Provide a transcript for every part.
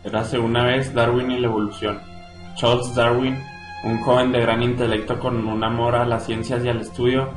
Érase una vez Darwin y la evolución. Charles Darwin, un joven de gran intelecto con un amor a las ciencias y al estudio.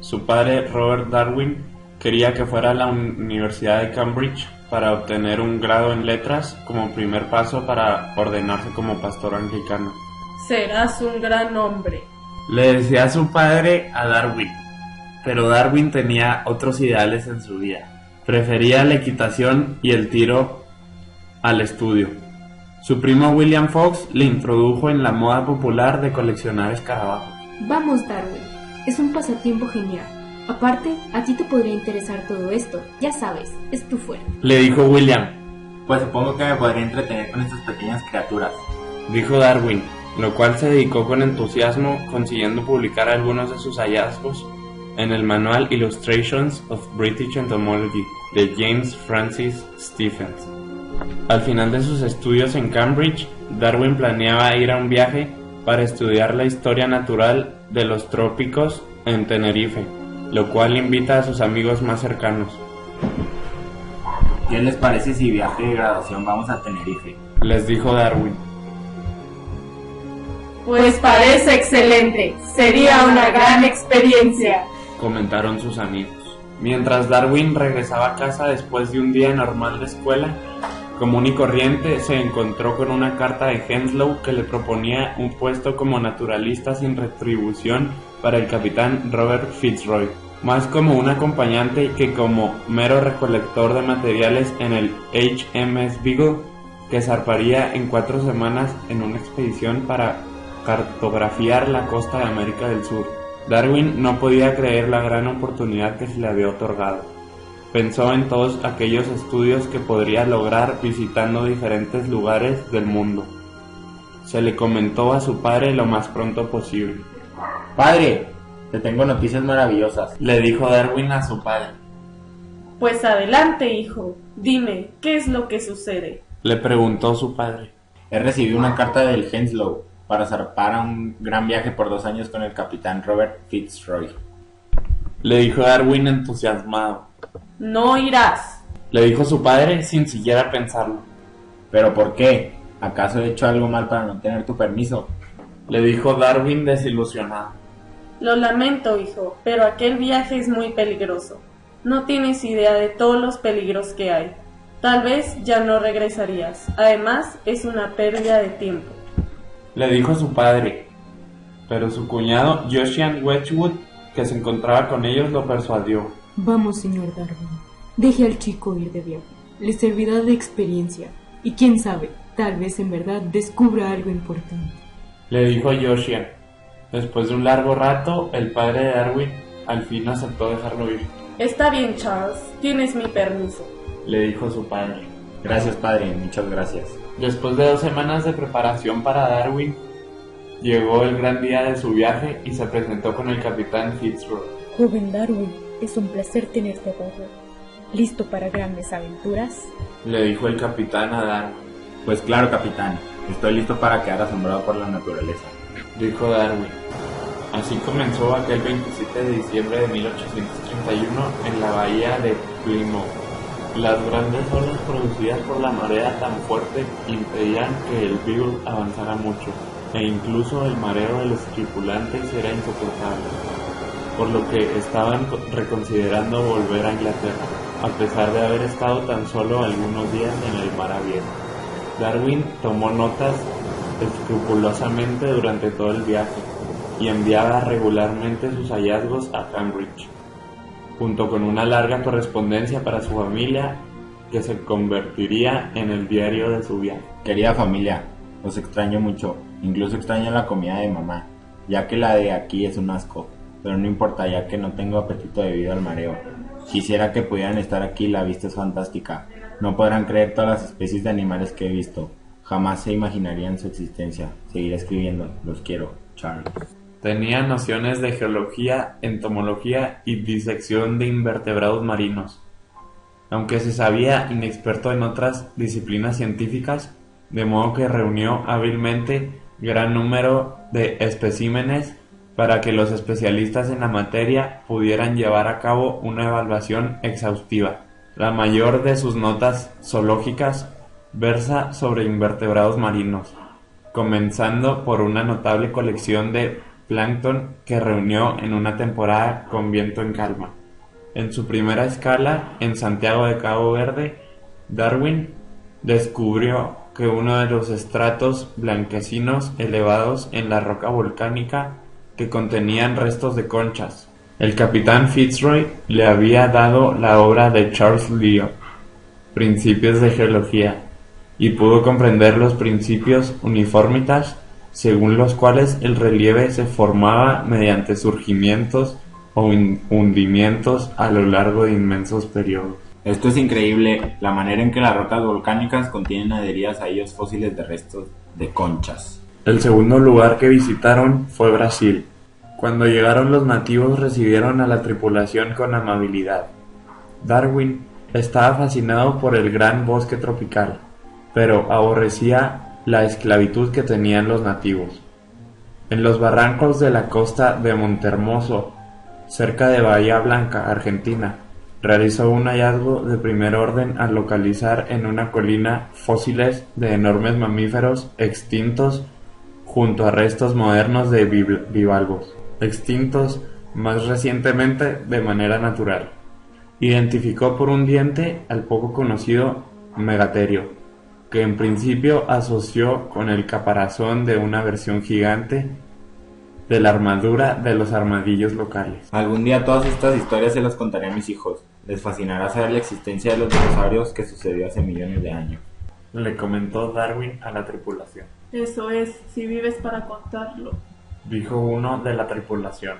Su padre, Robert Darwin, quería que fuera a la Universidad de Cambridge para obtener un grado en letras como primer paso para ordenarse como pastor anglicano. Serás un gran hombre, Le decía su padre a Darwin, pero Darwin tenía otros ideales en su vida. Prefería la equitación y el tiro al estudio. Su primo William Fox le introdujo en la moda popular de coleccionar escarabajos. Vamos, Darwin, es un pasatiempo genial. Aparte, a ti te podría interesar todo esto, ya sabes, es tu fuerte. Le dijo William. Pues supongo que me podría entretener con estas pequeñas criaturas. Dijo Darwin, lo cual se dedicó con entusiasmo, consiguiendo publicar algunos de sus hallazgos en el manual Illustrations of British Entomology de James Francis Stephens. Al final de sus estudios en Cambridge, Darwin planeaba ir a un viaje para estudiar la historia natural de los trópicos en Tenerife, lo cual invita a sus amigos más cercanos. ¿Qué les parece si viaje de graduación vamos a Tenerife? Les dijo Darwin. pues parece excelente, sería una gran experiencia, comentaron sus amigos. Mientras Darwin regresaba a casa después de un día normal de escuela, común y corriente, se encontró con una carta de Henslow que le proponía un puesto como naturalista sin retribución para el capitán Robert Fitzroy, más como un acompañante que como mero recolector de materiales en el HMS Beagle, que zarparía en 4 semanas en una expedición para cartografiar la costa de América del Sur. Darwin no podía creer la gran oportunidad que se le había otorgado. Pensó en todos aquellos estudios que podría lograr visitando diferentes lugares del mundo. Se le comentó a su padre lo más pronto posible. Padre, te tengo noticias maravillosas, le dijo Darwin a su padre. Pues adelante, hijo, dime, ¿qué es lo que sucede? Le preguntó su padre. He recibido una carta del Henslow para zarpar a un gran viaje por 2 años con el capitán Robert Fitzroy, le dijo Darwin entusiasmado. No irás, le dijo su padre sin siquiera pensarlo. ¿Pero por qué? ¿Acaso he hecho algo mal para no tener tu permiso? Le dijo Darwin desilusionado. Lo lamento, hijo, pero aquel viaje es muy peligroso. No tienes idea de todos los peligros que hay. Tal vez ya no regresarías. Además, es una pérdida de tiempo, le dijo su padre. Pero su cuñado Josiah Wedgwood, que se encontraba con ellos, lo persuadió. Vamos, señor Darwin, deje al chico ir de viaje. Le servirá de experiencia. Y quién sabe, tal vez en verdad descubra algo importante, le dijo Josiah. Después de un largo rato, el padre de Darwin al fin aceptó dejarlo ir. Está bien, Charles, tienes mi permiso, le dijo su padre. Gracias, padre, muchas gracias. Después de 2 semanas de preparación para Darwin, llegó el gran día de su viaje y se presentó con el capitán Fitzroy. Joven Darwin, es un placer tenerte a bordo. ¿Listo para grandes aventuras?, le dijo el capitán a Darwin. Pues claro, capitán, estoy listo para quedar asombrado por la naturaleza, dijo Darwin. Así comenzó aquel 27 de diciembre de 1831 en la bahía de Plymouth. Las grandes olas producidas por la marea tan fuerte impedían que el Beagle avanzara mucho, e incluso el mareo de los tripulantes era insoportable, por lo que estaban reconsiderando volver a Inglaterra, a pesar de haber estado tan solo algunos días en el mar abierto. Darwin tomó notas escrupulosamente durante todo el viaje y enviaba regularmente sus hallazgos a Cambridge, junto con una larga correspondencia para su familia que se convertiría en el diario de su viaje. Querida familia, os extraño mucho, incluso extraño la comida de mamá, ya que la de aquí es un asco, pero no importa ya que no tengo apetito debido al mareo. Quisiera que pudieran estar aquí, la vista es fantástica. No podrán creer todas las especies de animales que he visto. Jamás se imaginarían su existencia. Seguiré escribiendo. Los quiero. Charles. Tenía nociones de geología, entomología y disección de invertebrados marinos. Aunque se sabía inexperto en otras disciplinas científicas, de modo que reunió hábilmente gran número de especímenes para que los especialistas en la materia pudieran llevar a cabo una evaluación exhaustiva. La mayor de sus notas zoológicas versa sobre invertebrados marinos, comenzando por una notable colección de plancton que reunió en una temporada con viento en calma. En su primera escala, en Santiago de Cabo Verde, Darwin descubrió que uno de los estratos blanquecinos elevados en la roca volcánica que contenían restos de conchas. El capitán Fitzroy le había dado la obra de Charles Lyell, Principios de Geología, y pudo comprender los principios uniformitas según los cuales el relieve se formaba mediante surgimientos o hundimientos a lo largo de inmensos periodos. Esto es increíble, la manera en que las rocas volcánicas contienen adheridas a ellos fósiles de restos de conchas. El segundo lugar que visitaron fue Brasil. Cuando llegaron los nativos recibieron a la tripulación con amabilidad. Darwin estaba fascinado por el gran bosque tropical, pero aborrecía la esclavitud que tenían los nativos. En los barrancos de la costa de Montehermoso, cerca de Bahía Blanca, Argentina, realizó un hallazgo de primer orden al localizar en una colina fósiles de enormes mamíferos extintos junto a restos modernos de bivalvos, extintos más recientemente de manera natural. Identificó por un diente al poco conocido megaterio, que en principio asoció con el caparazón de una versión gigante de la armadura de los armadillos locales. Algún día todas estas historias se las contaré a mis hijos. Les fascinará saber la existencia de los dinosaurios que sucedió hace millones de años, le comentó Darwin a la tripulación. Eso es, si vives para contarlo, dijo uno de la tripulación.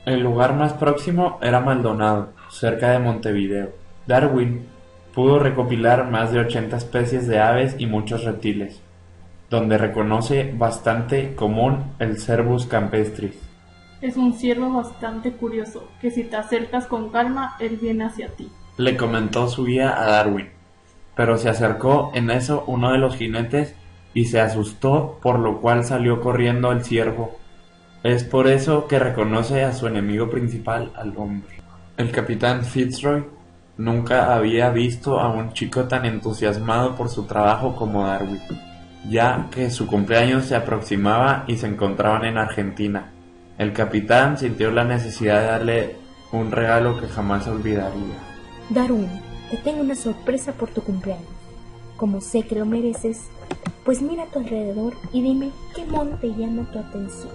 El lugar más próximo era Maldonado, cerca de Montevideo. Darwin pudo recopilar más de 80 especies de aves y muchos reptiles, donde reconoce bastante común el Cervus campestris. Es un ciervo bastante curioso, que si te acercas con calma, él viene hacia ti, le comentó su guía a Darwin, pero se acercó en eso uno de los jinetes y se asustó, por lo cual salió corriendo el ciervo. Es por eso que reconoce a su enemigo principal, al hombre. El capitán Fitzroy nunca había visto a un chico tan entusiasmado por su trabajo como Darwin, ya que su cumpleaños se aproximaba y se encontraban en Argentina. El capitán sintió la necesidad de darle un regalo que jamás olvidaría. Darwin, te tengo una sorpresa por tu cumpleaños. Como sé que lo mereces, pues mira a tu alrededor y dime qué mono te llama tu atención,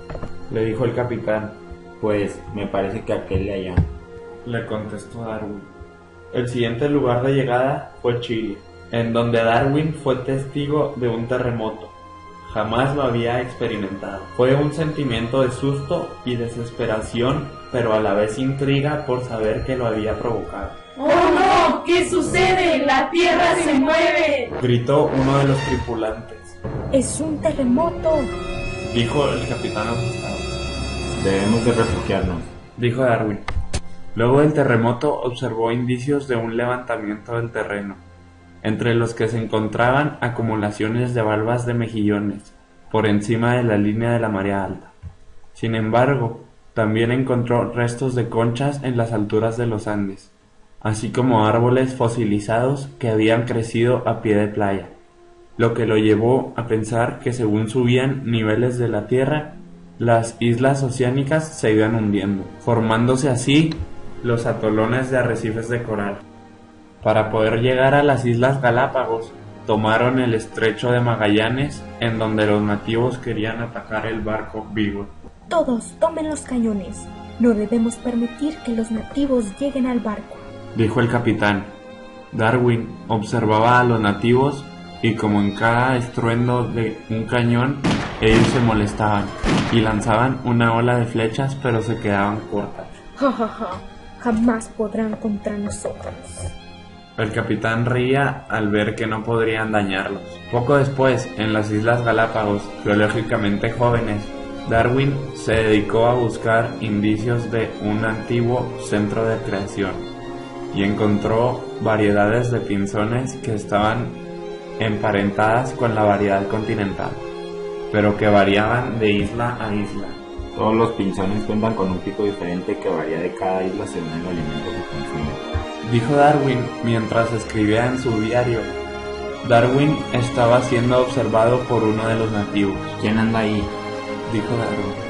le dijo el capitán. Pues me parece que aquel de allá, le contestó Darwin. El siguiente lugar de llegada fue Chile, en donde Darwin fue testigo de un terremoto. Jamás lo había experimentado. Fue un sentimiento de susto y desesperación, pero a la vez intriga por saber qué lo había provocado. ¡Oh no! ¿Qué sucede? ¡La tierra se mueve!, gritó uno de los tripulantes. ¡Es un terremoto!, dijo el capitán asustado. Debemos de refugiarnos, dijo Darwin. Luego del terremoto observó indicios de un levantamiento del terreno, entre los que se encontraban acumulaciones de valvas de mejillones por encima de la línea de la marea alta. Sin embargo, también encontró restos de conchas en las alturas de los Andes, así como árboles fosilizados que habían crecido a pie de playa, lo que lo llevó a pensar que según subían niveles de la tierra, las islas oceánicas se iban hundiendo, formándose así los atolones de arrecifes de coral. Para poder llegar a las Islas Galápagos, tomaron el estrecho de Magallanes, en donde los nativos querían atacar el barco Beagle. Todos tomen los cañones. No debemos permitir que los nativos lleguen al barco, dijo el capitán. Darwin observaba a los nativos y como en cada estruendo de un cañón, ellos se molestaban y lanzaban una ola de flechas, pero se quedaban cortas. Ja, ja, ja. Jamás podrán contra nosotros. El capitán reía al ver que no podrían dañarlos. Poco después, en las Islas Galápagos, geológicamente jóvenes, Darwin se dedicó a buscar indicios de un antiguo centro de creación y encontró variedades de pinzones que estaban emparentadas con la variedad continental, pero que variaban de isla a isla. Todos los pinzones cuentan con un pico diferente que varía de cada isla según el alimento que consumen, dijo Darwin mientras escribía en su diario. Darwin estaba siendo observado por uno de los nativos. ¿Quién anda ahí? Dijo Darwin.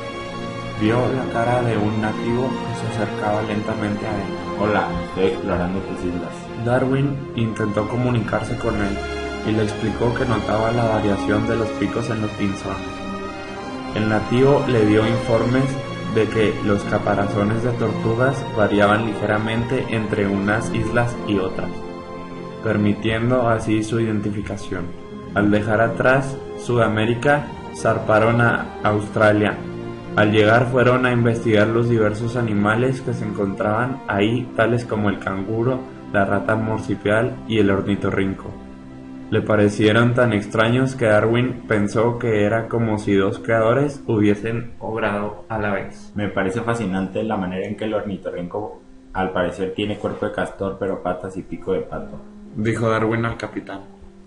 Vio la cara de un nativo que se acercaba lentamente a él. Hola, estoy explorando tus islas. Darwin intentó comunicarse con él y le explicó que notaba la variación de los picos en los pinzones. El nativo le dio informes de que los caparazones de tortugas variaban ligeramente entre unas islas y otras, permitiendo así su identificación. Al dejar atrás Sudamérica, zarparon a Australia. Al llegar fueron a investigar los diversos animales que se encontraban ahí, tales como el canguro, la rata marsupial y el ornitorrinco. Le parecieron tan extraños que Darwin pensó que era como si dos creadores hubiesen obrado a la vez. Me parece fascinante la manera en que el ornitorrinco al parecer tiene cuerpo de castor pero patas y pico de pato, dijo Darwin al capitán.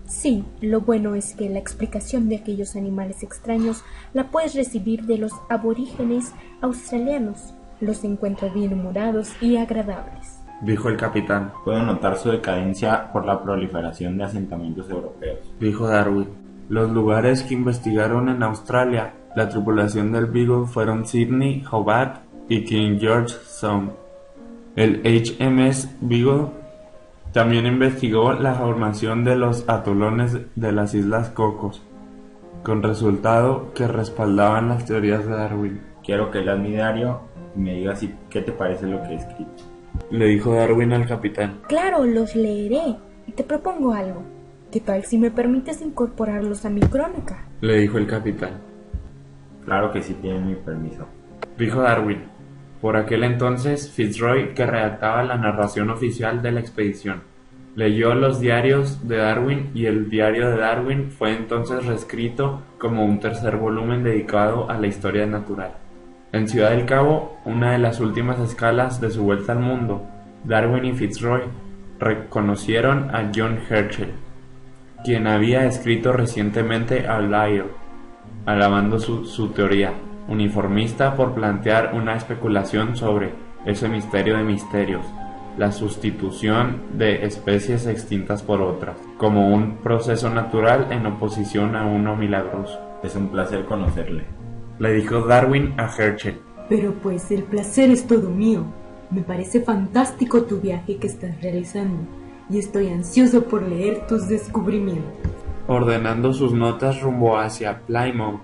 Sí, lo bueno es que la explicación de aquellos animales extraños la puedes recibir de los aborígenes australianos. Los encuentro bien humorados y agradables, dijo el capitán. Puedo notar su decadencia por la proliferación de asentamientos europeos, dijo Darwin. Los lugares que investigaron en Australia, la tripulación del Beagle fueron Sydney, Hobart y King George Sound. El HMS Beagle también investigó la formación de los atolones de las Islas Cocos, con resultado que respaldaban las teorías de Darwin. Quiero que leas mi diario y me digas qué te parece lo que he escrito, le dijo Darwin al capitán. Claro, los leeré. Y te propongo algo. ¿Qué tal si me permites incorporarlos a mi crónica? Le dijo el capitán. Claro que sí, tienen mi permiso, dijo Darwin. Por aquel entonces, Fitzroy, que redactaba la narración oficial de la expedición, leyó los diarios de Darwin y el diario de Darwin fue entonces reescrito como un tercer volumen dedicado a la historia natural. En Ciudad del Cabo, una de las últimas escalas de su vuelta al mundo, Darwin y Fitzroy reconocieron a John Herschel, quien había escrito recientemente a Lyell, alabando su teoría uniformista por plantear una especulación sobre ese misterio de misterios, la sustitución de especies extintas por otras, como un proceso natural en oposición a uno milagroso. Es un placer conocerle, le dijo Darwin a Herschel. Pero pues el placer es todo mío. Me parece fantástico tu viaje que estás realizando y estoy ansioso por leer tus descubrimientos. Ordenando sus notas rumbo hacia Plymouth,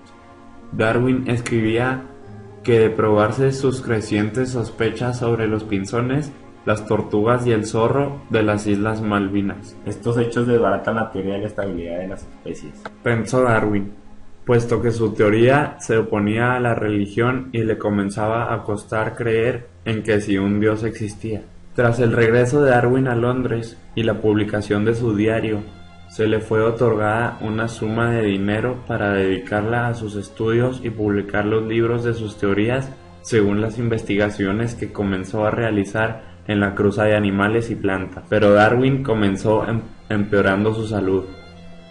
Darwin escribía que de probarse sus crecientes sospechas sobre los pinzones, las tortugas y el zorro de las Islas Malvinas. Estos hechos desbaratan la teoría de la estabilidad de las especies, pensó Darwin, puesto que su teoría se oponía a la religión y le comenzaba a costar creer en que sí un Dios existía. Tras el regreso de Darwin a Londres y la publicación de su diario, se le fue otorgada una suma de dinero para dedicarla a sus estudios y publicar los libros de sus teorías según las investigaciones que comenzó a realizar en la cruza de animales y plantas. Pero Darwin comenzó empeorando su salud.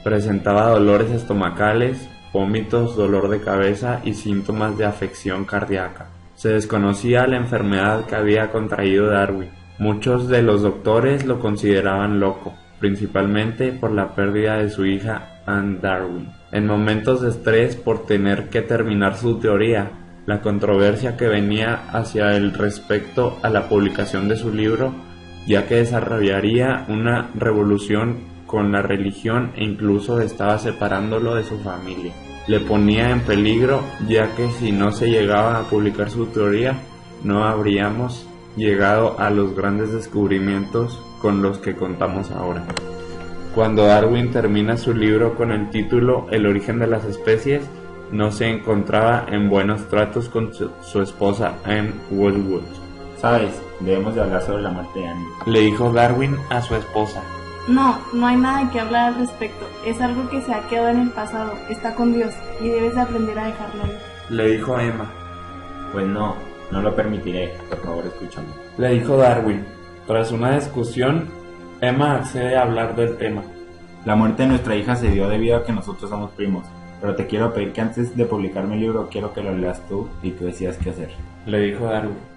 Presentaba dolores estomacales, vómitos, dolor de cabeza y síntomas de afección cardíaca. Se desconocía la enfermedad que había contraído Darwin. Muchos de los doctores lo consideraban loco, principalmente por la pérdida de su hija Anne Darwin. En momentos de estrés por tener que terminar su teoría, la controversia que venía hacia él respecto a la publicación de su libro, ya que desarrollaría una revolución con la religión e incluso estaba separándolo de su familia, le ponía en peligro, ya que si no se llegaba a publicar su teoría, no habríamos llegado a los grandes descubrimientos con los que contamos ahora. Cuando Darwin termina su libro con el título El origen de las especies, no se encontraba en buenos tratos con su esposa Anne Woodward. ¿Sabes? Debemos de hablar sobre la muerte de Anne, le dijo Darwin a su esposa. No hay nada que hablar al respecto. Es algo que se ha quedado en el pasado. Está con Dios y debes de aprender a dejarlo ir, le dijo Emma. Pues no lo permitiré. Por favor, escúchame, le dijo Darwin. Tras una discusión, Emma accede a hablar del tema. La muerte de nuestra hija se dio debido a que nosotros somos primos, pero te quiero pedir que antes de publicar mi libro quiero que lo leas tú y tú decidas qué hacer, le dijo Darwin.